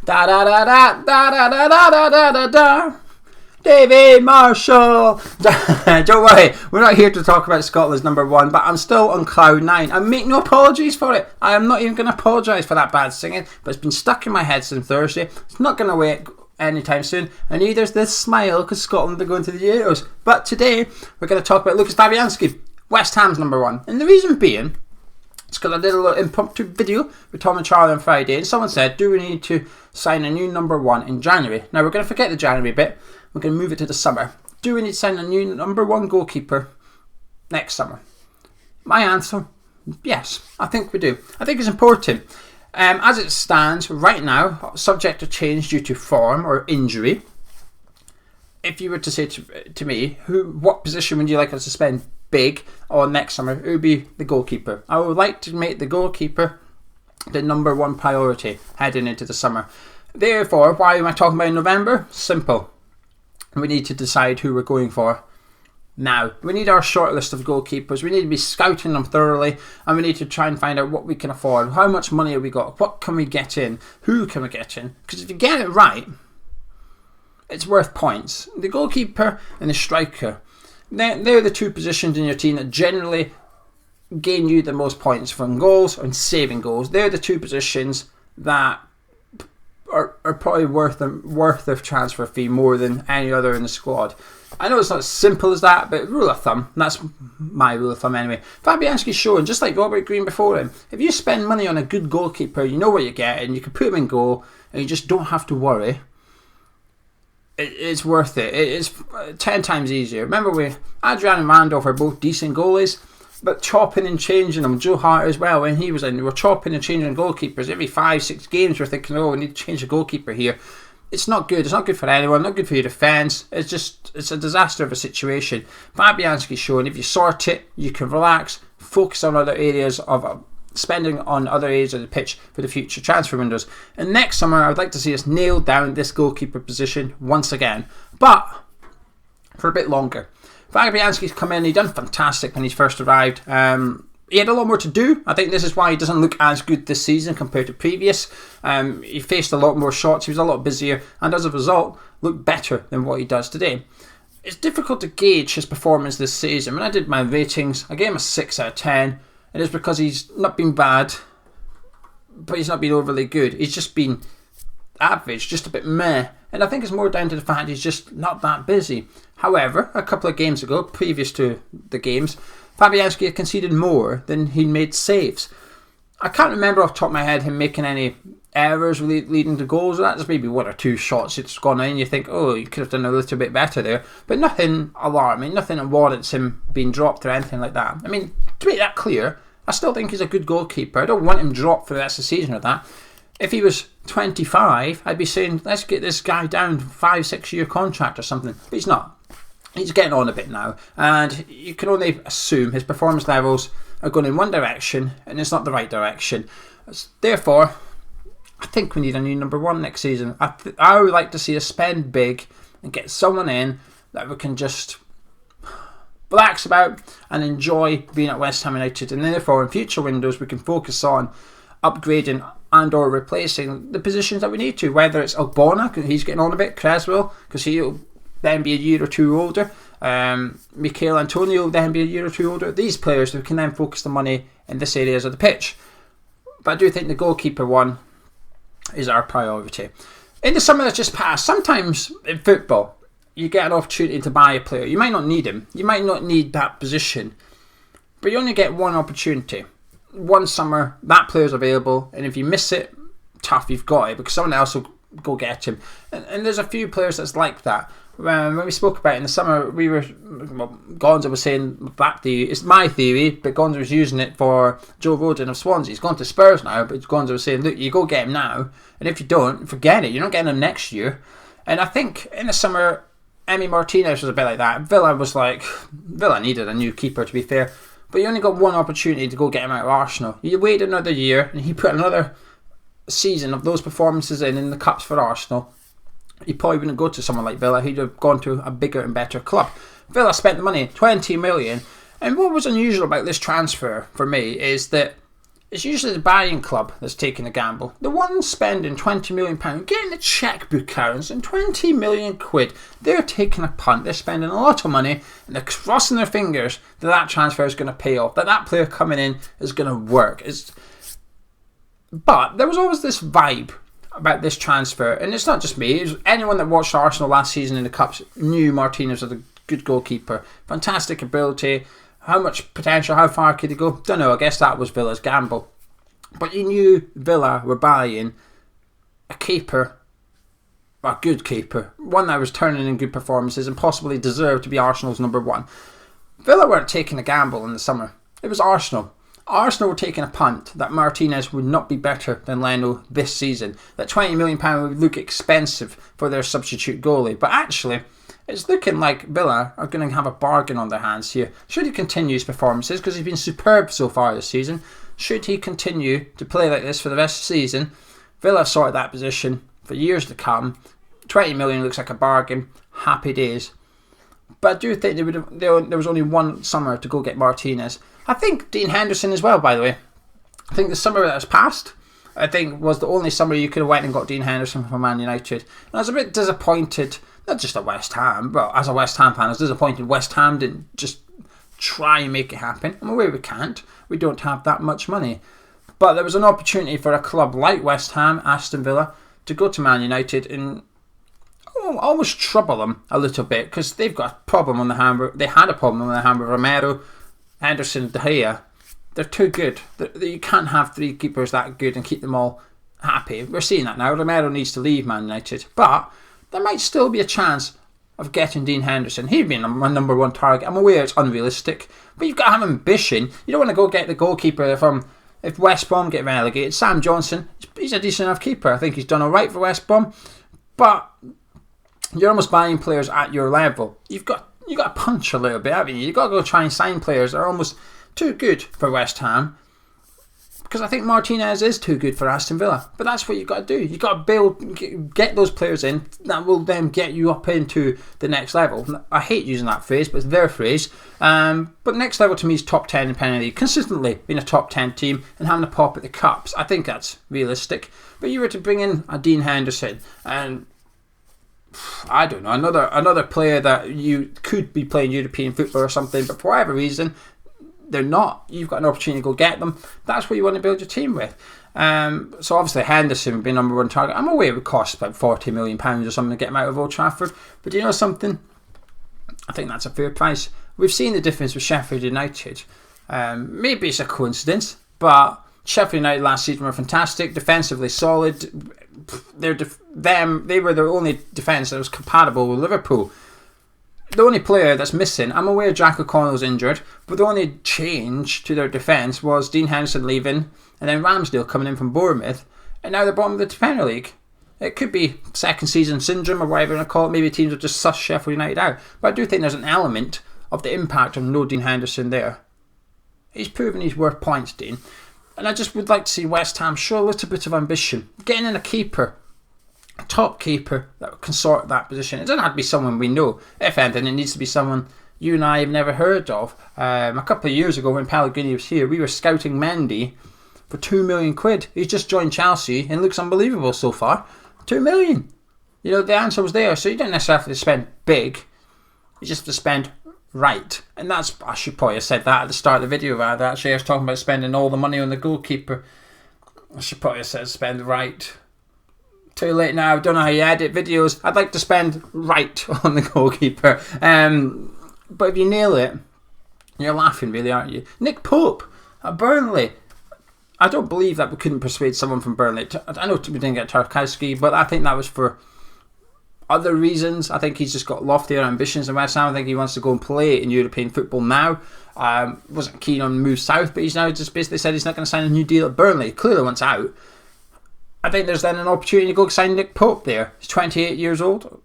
Da da da da da da da da da da da. David Marshall. Don't worry, we're not here to talk about Scotland's number one, but I'm still on cloud nine. I make no apologies for it. I am not even going to apologise for that bad singing, but it's been stuck in my head since Thursday. It's not going to wait anytime soon, and neither's this smile because Scotland are going to the Euros. But today we're going to talk about Lucas Fabianski, West Ham's number one, and the reason being, it's because I did a little impromptu video with Tom and Charlie on Friday, and someone said, do we need to sign a new number one in January? Now we're going to forget the January bit. We're going to move it to the summer. Do we need to sign a new number one goalkeeper next summer? My answer, yes, I think we do. I think it's important. As it stands right now, subject to change due to form or injury, if you were to say to me, what position would you like us to spend big on next summer, it would be the goalkeeper. I would like to make the goalkeeper the number one priority heading into the summer. Therefore, why am I talking about in November? Simple. We need to decide who we're going for now. We need our short list of goalkeepers. We need to be scouting them thoroughly, and we need to try and find out what we can afford. How much money have we got? What can we get in? Who can we get in? Because if you get it right, it's worth points. The goalkeeper and the striker, they're the two positions in your team that generally gain you the most points from goals and saving goals. They're the two positions that are probably worth the transfer fee more than any other in the squad. I know it's not as simple as that, but rule of thumb, that's my rule of thumb anyway. Fabianski's shown, just like Robert Green before him, if you spend money on a good goalkeeper, you know what you're getting, you can put him in goal, and you just don't have to worry. It's worth it. It's 10 times easier. Remember, Adrian and Randolph are both decent goalies, but chopping and changing them. Joe Hart as well, when he was in, we were chopping and changing goalkeepers every 5-6 games. We're thinking, oh, we need to change the goalkeeper here. It's not good. It's not good for anyone. Not good for your defence. It's a disaster of a situation. Fabianski's showing if you sort it, you can relax, focus on other areas of spending on other areas of the pitch for the future transfer windows. And next summer, I would like to see us nail down this goalkeeper position once again, but for a bit longer. Fabianski's come in, he done fantastic when he first arrived. He had a lot more to do. I think this is why he doesn't look as good this season compared to previous. He faced a lot more shots, he was a lot busier, and as a result, looked better than what he does today. It's difficult to gauge his performance this season. When I did my ratings, I gave him a 6 out of 10. It is because he's not been bad, but he's not been overly good. He's just been average, just a bit meh. And I think it's more down to the fact he's just not that busy. However, a couple of games ago, previous to the games, Fabianski had conceded more than he made saves. I can't remember off the top of my head him making any errors leading to goals. That's maybe one or two shots that's gone in. You think, oh, you could have done a little bit better there. But nothing alarming, nothing that warrants him being dropped or anything like that. I mean, to make that clear, I still think he's a good goalkeeper. I don't want him dropped for the rest of the season or that. If he was 25, I'd be saying, let's get this guy down 5-6 year contract or something. But he's not. He's getting on a bit now. And you can only assume his performance levels are going in one direction and it's not the right direction. Therefore, I think we need a new number one next season. I would like to see us spend big and get someone in that we can just relax about and enjoy being at West Ham United. And therefore, in future windows, we can focus on upgrading and or replacing the positions that we need to, whether it's Ogbonna, because he's getting on a bit, Creswell, because he'll then be a year or two older, Michael Antonio will then be a year or two older. These players, we can then focus the money in this areas of the pitch. But I do think the goalkeeper one is our priority. In the summer that's just passed, sometimes in football you get an opportunity to buy a player. You might not need him, you might not need that position, but you only get one opportunity. One summer, that player's available, and if you miss it, tough, you've got it, because someone else will go get him. And there's a few players that's like that. When we spoke about it in the summer, Gonzo was saying that theory, it's my theory, but Gonzo was using it for Joe Rodon of Swansea. He's gone to Spurs now, but Gonzo was saying, look, you go get him now, and if you don't, forget it, you're not getting him next year. And I think in the summer, Emi Martinez was a bit like that. Villa needed a new keeper, to be fair, but you only got one opportunity to go get him out of Arsenal. You wait another year, and he put another season of those performances in the cups for Arsenal. He probably wouldn't go to someone like Villa. He'd have gone to a bigger and better club. Villa spent the money, 20 million. And what was unusual about this transfer for me is that it's usually the buying club that's taking a gamble. The one spending £20 million, getting the chequebook out and £20 million, they're taking a punt. They're spending a lot of money and they're crossing their fingers that transfer is going to pay off, that player coming in is going to work. But there was always this vibe about this transfer, and it's not just me. Anyone that watched Arsenal last season in the Cups knew Martinez was a good goalkeeper. Fantastic ability. How much potential, how far could he go? Don't know, I guess that was Villa's gamble. But you knew Villa were buying a keeper, a good keeper, one that was turning in good performances and possibly deserved to be Arsenal's number one. Villa weren't taking a gamble in the summer. It was Arsenal. Arsenal were taking a punt that Martinez would not be better than Leno this season. That £20 million would look expensive for their substitute goalie. But actually, it's looking like Villa are going to have a bargain on their hands here. Should he continue his performances, because he's been superb so far this season, should he continue to play like this for the rest of the season, Villa have sorted that position for years to come. 20 million looks like a bargain. Happy days. But I do think there was only one summer to go get Martinez. I think Dean Henderson as well, by the way. I think the summer that has passed, I think, was the only summer you could have went and got Dean Henderson from Man United. And I was a bit disappointed, not just at West Ham, but as a West Ham fan, I was disappointed West Ham didn't just try and make it happen. I'm aware we can't. We don't have that much money. But there was an opportunity for a club like West Ham, Aston Villa, to go to Man United and almost trouble them a little bit, because they've got a problem on the hand. They had a problem on the hand with Romero, Henderson, De Gea. They're too good. You can't have three keepers that good and keep them all happy. We're seeing that now. Romero needs to leave Man United. But there might still be a chance of getting Dean Henderson. He'd be my number one target. I'm aware it's unrealistic, but you've got to have ambition. You don't want to go get the goalkeeper from, if West Brom get relegated. Sam Johnson, he's a decent enough keeper. I think he's done alright for West Brom. But you're almost buying players at your level. You've got to punch a little bit, haven't you? You've got to go try and sign players that are almost too good for West Ham, because I think Martinez is too good for Aston Villa. But that's what you've got to do. You've got to get those players in that will then get you up into the next level. I hate using that phrase, but it's their phrase. But next level to me is top 10 in Premier League. Consistently being a top 10 team and having a pop at the Cups. I think that's realistic. But you were to bring in a Dean Henderson and I don't know, another player that you could be playing European football or something, but for whatever reason they're not. You've got an opportunity to go get them. That's what you want to build your team with. So obviously Henderson would be number one target. I'm aware it would cost about £40 million or something to get him out of Old Trafford, but do you know something? I think that's a fair price. We've seen the difference with Sheffield United. Maybe it's a coincidence, but Sheffield United last season were fantastic, defensively solid. They were the only defence that was compatible with Liverpool. The only player that's missing, I'm aware Jack O'Connell's injured, but the only change to their defence was Dean Henderson leaving and then Ramsdale coming in from Bournemouth, and now they're bottom of the Premier League. It could be second season syndrome or whatever you want to call it. Maybe teams will just suss Sheffield United out. But I do think there's an element of the impact of no Dean Henderson there. He's proven he's worth points, Dean. And I just would like to see West Ham show a little bit of ambition. Getting in a keeper, a top keeper that can sort that position. It doesn't have to be someone we know. If anything, it needs to be someone you and I have never heard of. A couple of years ago when Pellegrini was here, we were scouting Mendy for £2 million. He's just joined Chelsea and looks unbelievable so far. £2 million. You know, the answer was there. So you don't necessarily have to spend big. You just have to spend right. And that's, I should probably have said that at the start of the video rather. Actually, I was talking about spending all the money on the goalkeeper. I should probably have said spend right. Too late now. I don't know how you edit videos. I'd like to spend right on the goalkeeper. But if you nail it, you're laughing really, aren't you? Nick Pope at Burnley. I don't believe that we couldn't persuade someone from Burnley. I know we didn't get Tarkowski, but I think that was for other reasons. I think he's just got loftier ambitions in West Ham. I think he wants to go and play in European football now. Wasn't keen on move south, but he's now just basically said he's not going to sign a new deal at Burnley. Clearly wants out. I think there's then an opportunity to go sign Nick Pope there. He's 28 years old.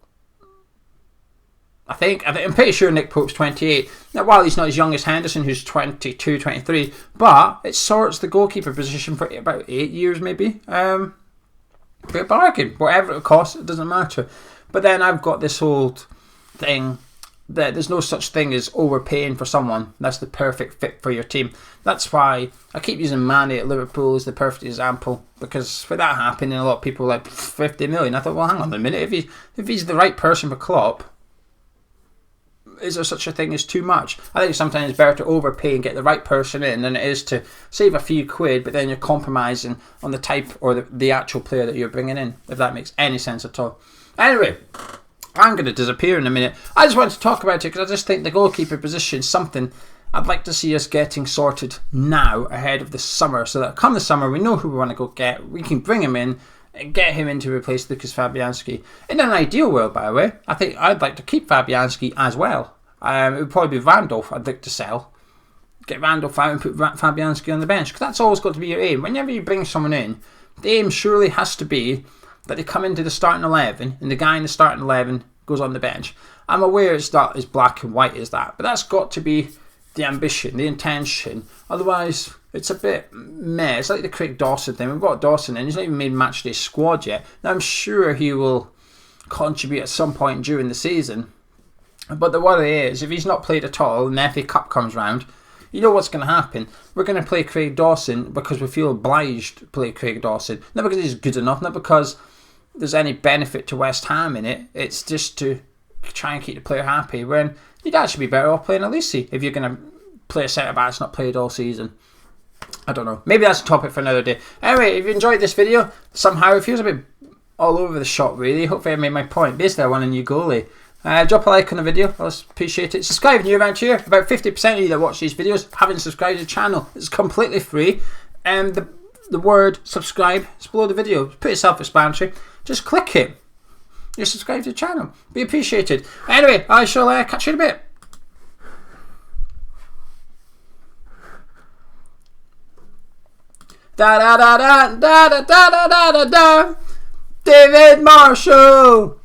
I'm pretty sure Nick Pope's 28. Now, while he's not as young as Henderson, who's 22, 23, but it sorts the goalkeeper position for about 8 years maybe. For a bargain. Whatever it costs, it doesn't matter. But then I've got this whole thing that there's no such thing as overpaying for someone. That's the perfect fit for your team. That's why I keep using Mane at Liverpool as the perfect example, because for that happening, a lot of people were like 50 million. I thought, well, hang on a minute, if he's the right person for Klopp, is there such a thing as too much? I think sometimes it's better to overpay and get the right person in than it is to save a few quid, but then you're compromising on the type or the actual player that you're bringing in, if that makes any sense at all. Anyway, I'm going to disappear in a minute. I just wanted to talk about it because I just think the goalkeeper position is something I'd like to see us getting sorted now ahead of the summer, so that come the summer we know who we want to go get, we can bring him in and get him in to replace Lucas Fabianski. In an ideal world, by the way, I think I'd like to keep Fabianski as well. It would probably be Randolph I'd like to sell. Get Randolph out and put Fabianski on the bench, because that's always got to be your aim. Whenever you bring someone in, the aim surely has to be that they come into the starting 11 and the guy in the starting 11 goes on the bench. I'm aware it's not as black and white as that, but that's got to be the ambition, the intention. Otherwise, it's a bit meh. It's like the Craig Dawson thing. We've got Dawson in. He's not even made matchday squad yet. Now, I'm sure he will contribute at some point during the season. But the worry is, if he's not played at all and the FA Cup comes round, you know what's going to happen. We're going to play Craig Dawson because we feel obliged to play Craig Dawson. Not because he's good enough, not because there's any benefit to West Ham in it. It's just to try and keep the player happy, when you'd actually be better off playing Alisi if you're going to play a centre-back that's not played all season. I don't know. Maybe that's a topic for another day. Anyway, if you enjoyed this video, somehow it feels a bit all over the shop really. Hopefully I made my point. Basically I want a new goalie. Drop a like on the video, I'll appreciate it. Subscribe if you're around here. About 50% of you that watch these videos haven't subscribed to the channel. It's completely free. And the word subscribe is below the video. It's pretty self-explanatory. Just click it. You're subscribed to the channel. Be appreciated. Anyway, I shall catch you in a bit. Da da da da da da da da da da. David Marshall.